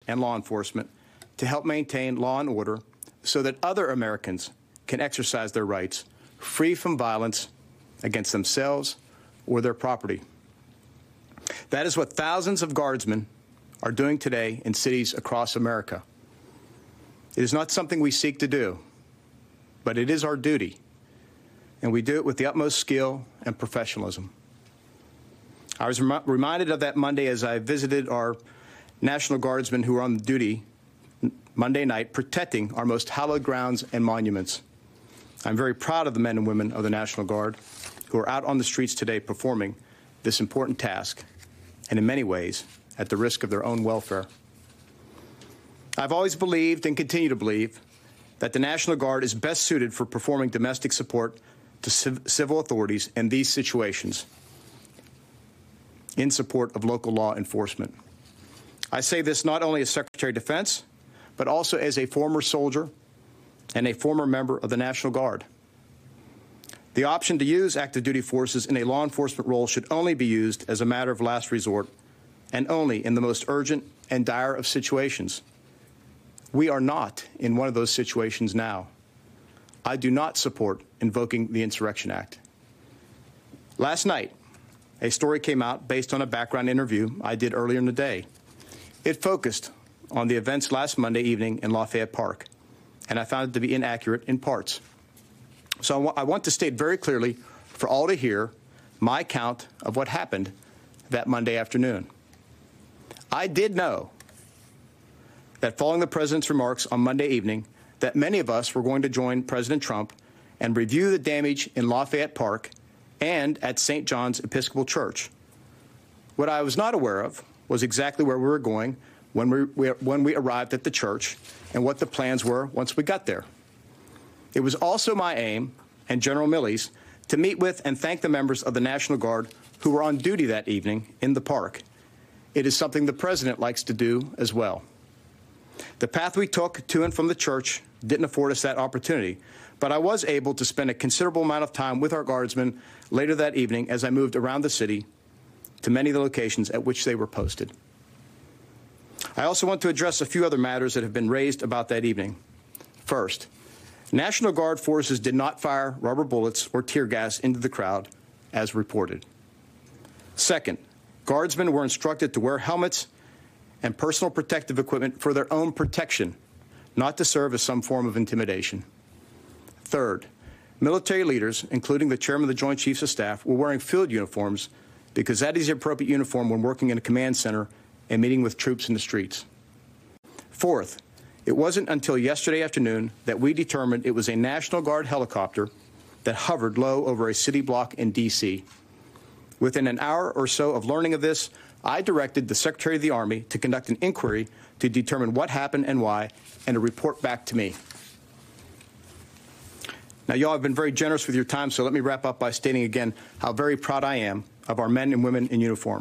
and law enforcement to help maintain law and order so that other Americans can exercise their rights free from violence against themselves or their property. That is what thousands of guardsmen are doing today in cities across America. It is not something we seek to do, but it is our duty, and we do it with the utmost skill and professionalism. I was reminded of that Monday as I visited our National Guardsmen who were on duty Monday night protecting our most hallowed grounds and monuments. I'm very proud of the men and women of the National Guard who are out on the streets today performing this important task, and in many ways at the risk of their own welfare. I've always believed and continue to believe that the National Guard is best suited for performing domestic support to civil authorities in these situations in support of local law enforcement. I say this not only as Secretary of Defense, but also as a former soldier and a former member of the National Guard. The option to use active duty forces in a law enforcement role should only be used as a matter of last resort and only in the most urgent and dire of situations. We are not in one of those situations now. I do not support invoking the Insurrection Act. Last night, a story came out based on a background interview I did earlier in the day. It focused on the events last Monday evening in Lafayette Park, and I found it to be inaccurate in parts. So I want to state very clearly for all to hear my account of what happened that Monday afternoon. I did know that following the President's remarks on Monday evening, that many of us were going to join President Trump and review the damage in Lafayette Park and at St. John's Episcopal Church. What I was not aware of was exactly where we were going when we arrived at the church and what the plans were once we got there. It was also my aim, and General Milley's, to meet with and thank the members of the National Guard who were on duty that evening in the park. It is something the President likes to do as well. The path we took to and from the church didn't afford us that opportunity, but I was able to spend a considerable amount of time with our guardsmen later that evening as I moved around the city to many of the locations at which they were posted. I also want to address a few other matters that have been raised about that evening. First, National Guard forces did not fire rubber bullets or tear gas into the crowd, as reported. Second, guardsmen were instructed to wear helmets and personal protective equipment for their own protection, not to serve as some form of intimidation. Third, military leaders, including the chairman of the Joint Chiefs of Staff, were wearing field uniforms because that is the appropriate uniform when working in a command center and meeting with troops in the streets. Fourth, it wasn't until yesterday afternoon that we determined it was a National Guard helicopter that hovered low over a city block in D.C. Within an hour or so of learning of this, I directed the Secretary of the Army to conduct an inquiry to determine what happened and why, and to report back to me. Now, y'all have been very generous with your time, so let me wrap up by stating again how very proud I am of our men and women in uniform.